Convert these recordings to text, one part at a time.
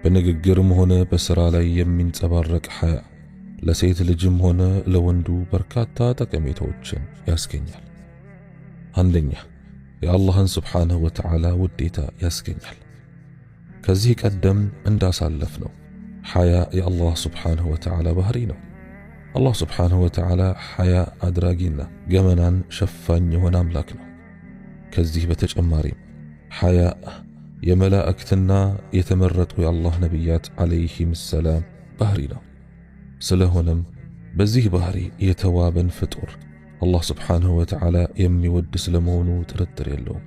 በንግግርም ሆነ በሥራ ላይ የሚንጸባረቅ ሐያ ለሴት ልጅም ሆነ ለወንዱ በርካታ ጠቀሜታዎችን ያስገኛል። አንደኛ፣ የአላህን ስብሓንሁ ወተዓላ ውዴታ ያስገኛል። ከዚህ ቀደም እንዳሳለፍነው ሐያ የአላህ ስብሓንሁ ወተዓላ ባህሪ ነው። አላህ ስብሓንሁ ወተዓላ ሐያ አድራጊና ገመናን ሸፋኝ የሆነ አምላክ ነው። ከዚህ በተጨማሪም ሐያ የመላእክትና የተመረጡ የአላህ ነቢያት ዓለይሂም ሰላም ባህሪ ነው። ስለሆነም በዚህ ባህሪ የተዋበን ፍጡር አላህ ስብሓንሁ ወተዓላ የሚወድ ስለመሆኑ ጥርጥር የለውም።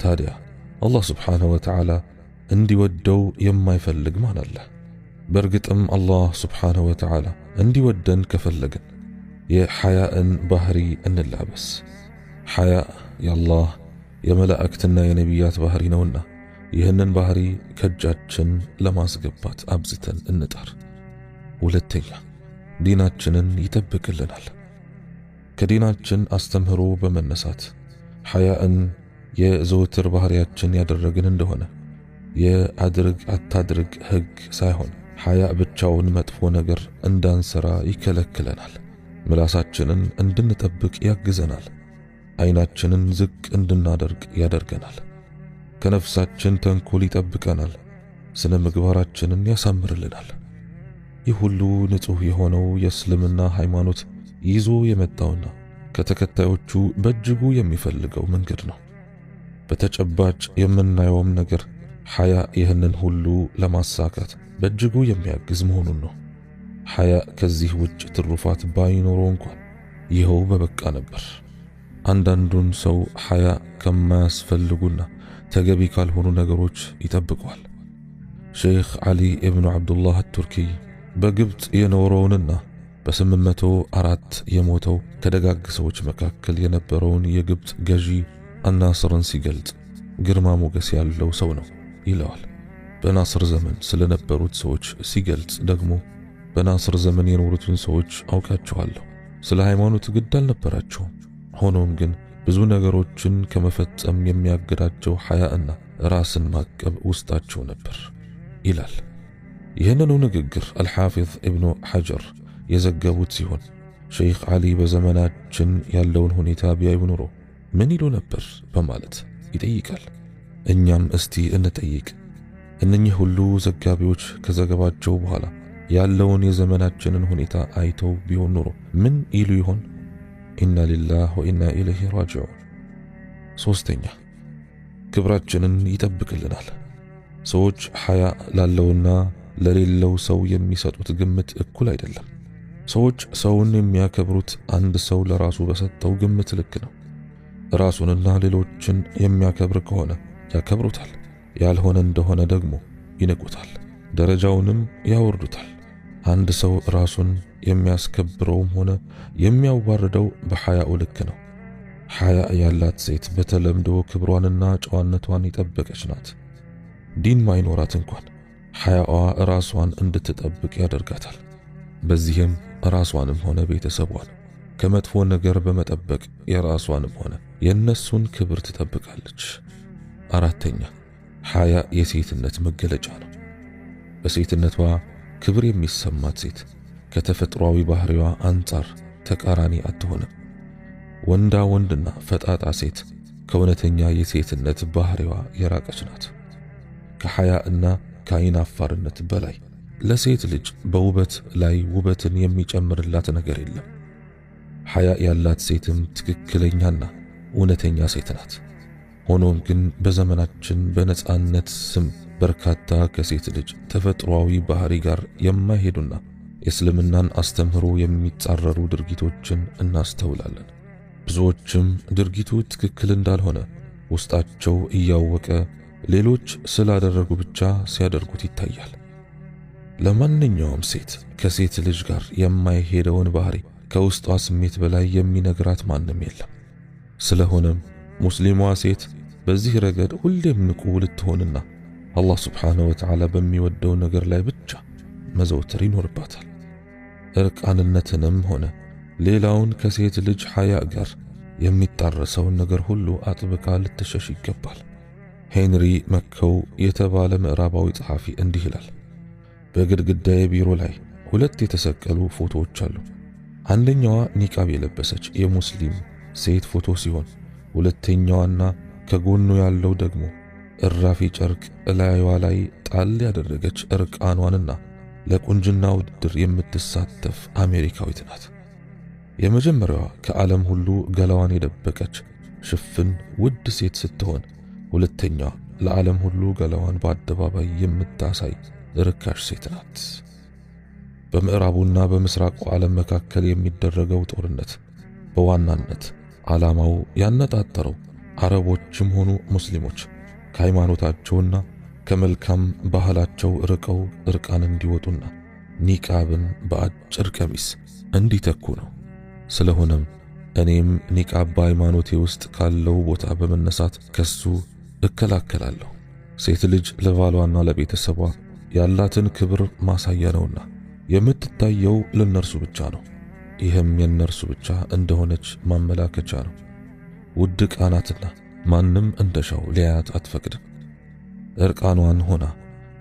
ታዲያ አላህ ስብሓንሁ ወተዓላ እንዲወደው የማይፈልግ ማን አለ? በእርግጥም አላህ ስብሓንሁ ወተዓላ እንዲወደን ከፈለግን የሐያእን ባህሪ እንላበስ። ሐያ የአላህ የመላእክትና የነቢያት ባህሪ ነውና ይህንን ባህሪ ከእጃችን ለማስገባት አብዝተን እንጣር። ሁለተኛ፣ ዲናችንን ይጠብቅልናል። ከዲናችን አስተምህሮ በመነሳት ሐያእን የዘወትር ባህሪያችን ያደረግን እንደሆነ የአድርግ አታድርግ ሕግ ሳይሆን ሐያ ብቻውን መጥፎ ነገር እንዳንሰራ ይከለክለናል። ምላሳችንን እንድንጠብቅ ያግዘናል። ዓይናችንን ዝቅ እንድናደርግ ያደርገናል። ከነፍሳችን ተንኮል ይጠብቀናል። ስነ ምግባራችንን ያሳምርልናል። ይህ ሁሉ ንጹሕ የሆነው የእስልምና ሃይማኖት ይዞ የመጣውና ከተከታዮቹ በእጅጉ የሚፈልገው መንገድ ነው። በተጨባጭ የምናየውም ነገር ሐያ ይህንን ሁሉ ለማሳካት በእጅጉ የሚያግዝ መሆኑን ነው። ሐያ ከዚህ ውጭ ትሩፋት ባይኖረው እንኳን ይኸው በበቃ ነበር። አንዳንዱን ሰው ሐያ ከማያስፈልጉና ተገቢ ካልሆኑ ነገሮች ይጠብቀዋል። ሼኽ ዓሊ ኢብኑ ዓብዱላህ አቱርኪ በግብፅ የኖረውንና በ804 የሞተው ከደጋግ ሰዎች መካከል የነበረውን የግብፅ ገዢ አናስርን ሲገልጽ ግርማ ሞገስ ያለው ሰው ነው ይለዋል። በናስር ዘመን ስለነበሩት ሰዎች ሲገልጽ ደግሞ በናስር ዘመን የኖሩትን ሰዎች አውቃቸዋለሁ። ስለ ሃይማኖት ግድ አልነበራቸውም። ሆኖም ግን ብዙ ነገሮችን ከመፈጸም የሚያግዳቸው ሐያእና ራስን ማቀብ ውስጣቸው ነበር ይላል። ይህንኑ ንግግር አልሓፊዝ ኢብኑ ሐጀር የዘገቡት ሲሆን ሼኽ ዓሊ በዘመናችን ያለውን ሁኔታ ቢያዩ ኑሮ ምን ይሉ ነበር በማለት ይጠይቃል። እኛም እስቲ እንጠይቅ። እነኚህ ሁሉ ዘጋቢዎች ከዘገባቸው በኋላ ያለውን የዘመናችንን ሁኔታ አይተው ቢሆን ኑሮ ምን ይሉ ይሆን? ኢና ሊላህ ወኢና ኢለይሂ ራጂዑን። ሶስተኛ፣ ክብራችንን ይጠብቅልናል። ሰዎች ሐያ ላለውና ለሌለው ሰው የሚሰጡት ግምት እኩል አይደለም። ሰዎች ሰውን የሚያከብሩት አንድ ሰው ለራሱ በሰጠው ግምት ልክ ነው። ራሱንና ሌሎችን የሚያከብር ከሆነ ያከብሩታል፣ ያልሆነ እንደሆነ ደግሞ ይንቁታል፣ ደረጃውንም ያወርዱታል። አንድ ሰው ራሱን የሚያስከብረውም ሆነ የሚያዋርደው በሐያኡ ልክ ነው። ሐያ ያላት ሴት በተለምዶ ክብሯንና ጨዋነቷን የጠበቀች ናት። ዲን ማይኖራት እንኳን ሐያዋ ራሷን እንድትጠብቅ ያደርጋታል። በዚህም ራሷንም ሆነ ቤተሰቧን ከመጥፎ ነገር በመጠበቅ የራሷንም ሆነ የነሱን ክብር ትጠብቃለች። አራተኛ፣ ሐያ የሴትነት መገለጫ ነው። በሴትነቷ ክብር የሚሰማት ሴት ከተፈጥሯዊ ባህሪዋ አንጻር ተቃራኒ አትሆንም። ወንዳ ወንድና ፈጣጣ ሴት ከእውነተኛ የሴትነት ባህሪዋ የራቀች ናት። ከሐያ እና ከዓይን አፋርነት በላይ ለሴት ልጅ በውበት ላይ ውበትን የሚጨምርላት ነገር የለም። ሐያ ያላት ሴትም ትክክለኛና እውነተኛ ሴት ናት። ሆኖም ግን በዘመናችን በነጻነት ስም በርካታ ከሴት ልጅ ተፈጥሯዊ ባህሪ ጋር የማይሄዱና የእስልምናን አስተምህሮ የሚጻረሩ ድርጊቶችን እናስተውላለን። ብዙዎችም ድርጊቱ ትክክል እንዳልሆነ ውስጣቸው እያወቀ ሌሎች ስላደረጉ ብቻ ሲያደርጉት ይታያል። ለማንኛውም ሴት ከሴት ልጅ ጋር የማይሄደውን ባህሪ ከውስጧ ስሜት በላይ የሚነግራት ማንም የለም። ስለሆነም ሙስሊሟ ሴት በዚህ ረገድ ሁሌም ንቁ ልትሆንና አላህ ስብሓነሁ ወተዓላ በሚወደው ነገር ላይ ብቻ መዘውተር ይኖርባታል። እርቃንነትንም ሆነ ሌላውን ከሴት ልጅ ሐያ ጋር የሚጣረሰውን ነገር ሁሉ አጥብቃ ልትሸሽ ይገባል። ሄንሪ መከው የተባለ ምዕራባዊ ጸሐፊ እንዲህ ይላል። በግድግዳዬ ቢሮ ላይ 2 የተሰቀሉ ፎቶዎች አሉ። አንደኛዋ ኒቃብ የለበሰች የሙስሊም ሴት ፎቶ ሲሆን ሁለተኛዋና ከጎኑ ያለው ደግሞ እራፊ ጨርቅ እላዩዋ ላይ ጣል ያደረገች እርቃኗንና ለቁንጅና ውድድር የምትሳተፍ አሜሪካዊት ናት። የመጀመሪያዋ ከዓለም ሁሉ ገላዋን የደበቀች ሽፍን ውድ ሴት ስትሆን ሁለተኛዋ ለዓለም ሁሉ ገላዋን በአደባባይ የምታሳይ ርካሽ ሴት ናት። በምዕራቡና በምስራቁ ዓለም መካከል የሚደረገው ጦርነት በዋናነት ዓላማው ያነጣጠረው አረቦችም ሆኑ ሙስሊሞች ከሃይማኖታቸውና ከመልካም ባህላቸው ርቀው እርቃን እንዲወጡና ኒቃብን በአጭር ቀሚስ እንዲተኩ ነው። ስለሆነም እኔም ኒቃብ በሃይማኖቴ ውስጥ ካለው ቦታ በመነሳት ከሱ እከላከላለሁ። ሴት ልጅ ለባሏና ለቤተሰቧ ያላትን ክብር ማሳያ ነውና የምትታየው ለነርሱ ብቻ ነው። ይህም የነርሱ ብቻ እንደሆነች ማመላከቻ ነው። ውድ ዕቃ ናትና ማንም እንደሻው ሊያያት አትፈቅድም። እርቃኗን ሆና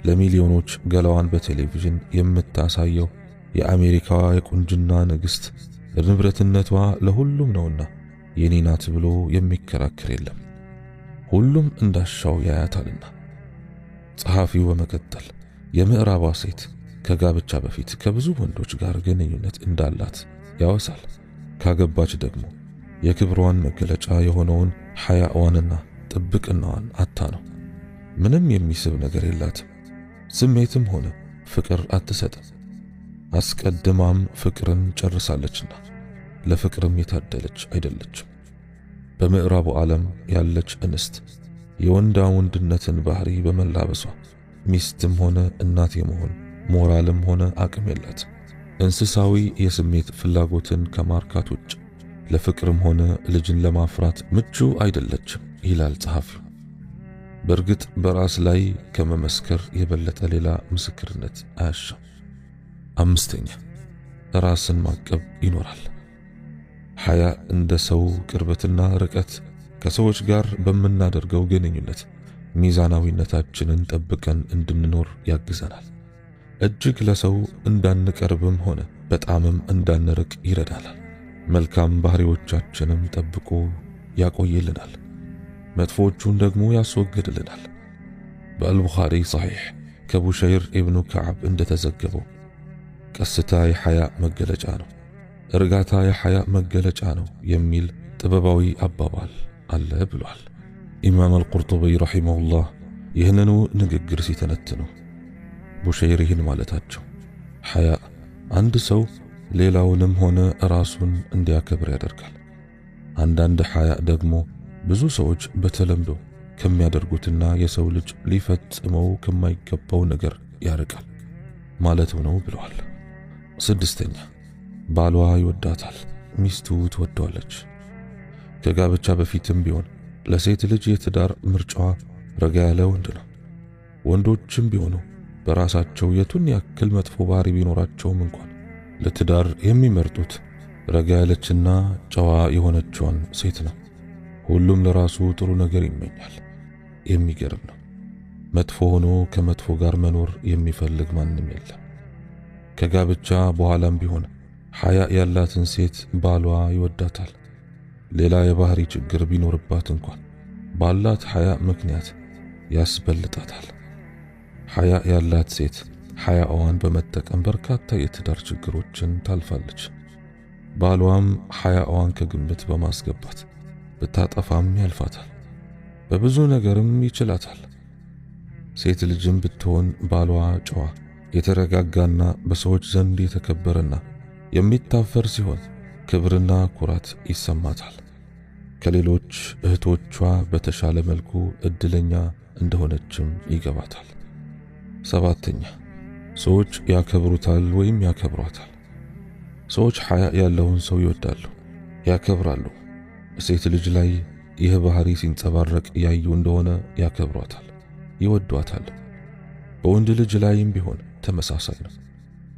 ለሚሊዮኖች ገላዋን በቴሌቪዥን የምታሳየው የአሜሪካዋ የቁንጅና ንግሥት ንብረትነቷ ለሁሉም ነውና የኔ ናት ብሎ የሚከራከር የለም። ሁሉም እንዳሻው ያያታልና። ጸሐፊው በመቀጠል የምዕራቧ ሴት ከጋብቻ በፊት ከብዙ ወንዶች ጋር ግንኙነት እንዳላት ያወሳል። ካገባች ደግሞ የክብሯን መገለጫ የሆነውን ሐያዋንና ጥብቅናዋን አታ ነው። ምንም የሚስብ ነገር የላትም። ስሜትም ሆነ ፍቅር አትሰጥም። አስቀድማም ፍቅርን ጨርሳለችና ለፍቅርም የታደለች አይደለችም። በምዕራቡ ዓለም ያለች እንስት የወንዳ ወንድነትን ባህሪ በመላበሷ ሚስትም ሆነ እናት የመሆን ሞራልም ሆነ አቅም የላትም። እንስሳዊ የስሜት ፍላጎትን ከማርካት ውጭ ለፍቅርም ሆነ ልጅን ለማፍራት ምቹ አይደለችም ይላል ጸሐፊው። በእርግጥ በራስ ላይ ከመመስከር የበለጠ ሌላ ምስክርነት አያሻም። 5ኛ ራስን ማቀብ ይኖራል። ሐያ እንደ ሰው ቅርበትና ርቀት ከሰዎች ጋር በምናደርገው ግንኙነት ሚዛናዊነታችንን ጠብቀን እንድንኖር ያግዘናል። እጅግ ለሰው እንዳንቀርብም ሆነ በጣምም እንዳንርቅ ይረዳናል። መልካም ባህሪዎቻችንም ጠብቆ ያቆይልናል፣ መጥፎቹን ደግሞ ያስወግድልናል። በአልቡኻሪ ሰሒሕ ከቡሸይር ኢብኑ ከዓብ እንደተዘገበው ቀስታ የሐያ መገለጫ ነው፣ እርጋታ የሐያ መገለጫ ነው የሚል ጥበባዊ አባባል አለ ብሏል። ኢማም አልቁርጡቢ ረሒመሁላህ ይህንኑ ንግግር ሲተነትኑ ቡሸይር ይህን ማለታቸው ሐያ አንድ ሰው ሌላውንም ሆነ ራሱን እንዲያከብር ያደርጋል። አንዳንድ ሐያ ደግሞ ብዙ ሰዎች በተለምዶ ከሚያደርጉትና የሰው ልጅ ሊፈጽመው ከማይገባው ነገር ያርቃል ማለት ነው ብለዋል። 6ኛ ባሏ ይወዳታል፣ ሚስቱ ትወደዋለች። ከጋብቻ በፊትም ቢሆን ለሴት ልጅ የትዳር ምርጫዋ ረጋ ያለ ወንድ ነው። ወንዶችም ቢሆኑ በራሳቸው የቱን ያክል መጥፎ ባህሪ ቢኖራቸውም እንኳን ለትዳር የሚመርጡት ረጋ ያለችና ጨዋ የሆነችዋን ሴት ነው። ሁሉም ለራሱ ጥሩ ነገር ይመኛል። የሚገርም ነው። መጥፎ ሆኖ ከመጥፎ ጋር መኖር የሚፈልግ ማንም የለም። ከጋብቻ በኋላም ቢሆን ሐያ ያላትን ሴት ባሏ ይወዳታል። ሌላ የባህሪ ችግር ቢኖርባት እንኳን ባላት ሐያ ምክንያት ያስበልጣታል። ሐያ ያላት ሴት ሐያዋን በመጠቀም በርካታ የትዳር ችግሮችን ታልፋለች። ባሏም ሐያዋን ከግምት በማስገባት ብታጠፋም ያልፋታል፣ በብዙ ነገርም ይችላታል። ሴት ልጅም ብትሆን ባሏ ጨዋ፣ የተረጋጋና በሰዎች ዘንድ የተከበረና የሚታፈር ሲሆን ክብርና ኩራት ይሰማታል። ከሌሎች እህቶቿ በተሻለ መልኩ እድለኛ እንደሆነችም ይገባታል። 7ኛ ሰዎች ያከብሩታል ወይም ያከብሯታል። ሰዎች ሐያ ያለውን ሰው ይወዳሉ፣ ያከብራሉ። ሴት ልጅ ላይ ይህ ባህሪ ሲንጸባረቅ ያዩ እንደሆነ ያከብሯታል፣ ይወዷታል። በወንድ ልጅ ላይም ቢሆን ተመሳሳይ ነው።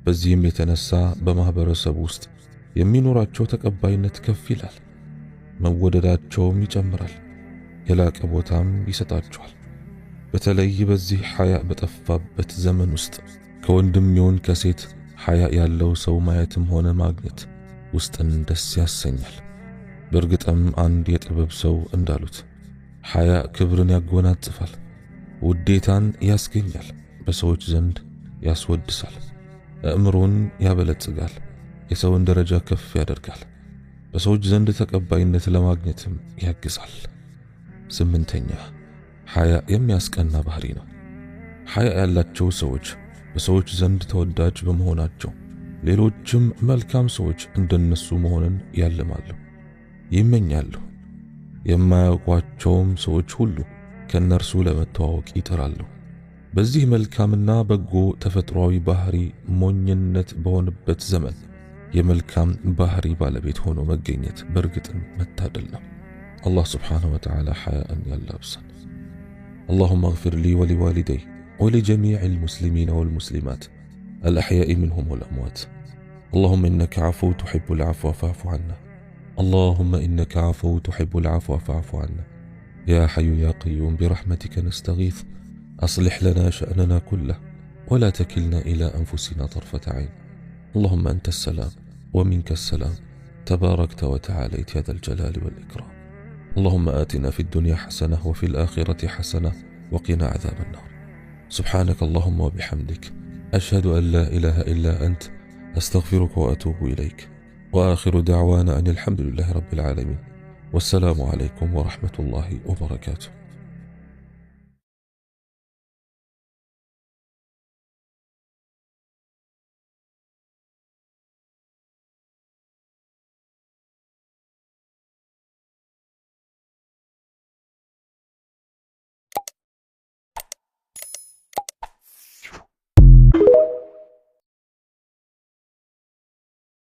በዚህም የተነሳ በማህበረሰብ ውስጥ የሚኖራቸው ተቀባይነት ከፍ ይላል፣ መወደዳቸውም ይጨምራል፣ የላቀ ቦታም ይሰጣቸዋል። በተለይ በዚህ ሐያ በጠፋበት ዘመን ውስጥ ከወንድም ይሁን ከሴት ሐያ ያለው ሰው ማየትም ሆነ ማግኘት ውስጥን ደስ ያሰኛል። በእርግጥም አንድ የጥበብ ሰው እንዳሉት ሐያ ክብርን ያጎናጽፋል፣ ውዴታን ያስገኛል፣ በሰዎች ዘንድ ያስወድሳል፣ አእምሮን ያበለጽጋል፣ የሰውን ደረጃ ከፍ ያደርጋል፣ በሰዎች ዘንድ ተቀባይነት ለማግኘትም ያግዛል። 8ኛ ሐያ የሚያስቀና ባህሪ ነው። ሐያ ያላቸው ሰዎች በሰዎች ዘንድ ተወዳጅ በመሆናቸው ሌሎችም መልካም ሰዎች እንደነሱ መሆንን ያልማሉ፣ ይመኛሉ። የማያውቋቸውም ሰዎች ሁሉ ከነርሱ ለመተዋወቅ ይጥራሉ። በዚህ መልካምና በጎ ተፈጥሯዊ ባህሪ ሞኝነት በሆነበት ዘመን የመልካም ባህሪ ባለቤት ሆኖ መገኘት በእርግጥም መታደል ነው። الله سبحانه وتعالى حياء يلابسا. اللهم اغفر لي ولوالدي ولجميع المسلمين والمسلمات الأحياء منهم والأموات. اللهم إنك عفو تحب العفو فاعف عنا. اللهم إنك عفو تحب العفو فاعف عنا. يا حي يا قيوم برحمتك نستغيث، أصلح لنا شأننا كله ولا تكلنا إلى أنفسنا طرفة عين. اللهم أنت السلام ومنك السلام، تباركت وتعاليت يا ذا الجلال والإكرام. اللهم آتنا في الدنيا حسنة وفي الآخرة حسنة وقنا عذاب النار. سبحانك اللهم وبحمدك، أشهد أن لا إله إلا أنت، أستغفرك وأتوب إليك. وآخر دعوانا أن الحمد لله رب العالمين، والسلام عليكم ورحمة الله وبركاته.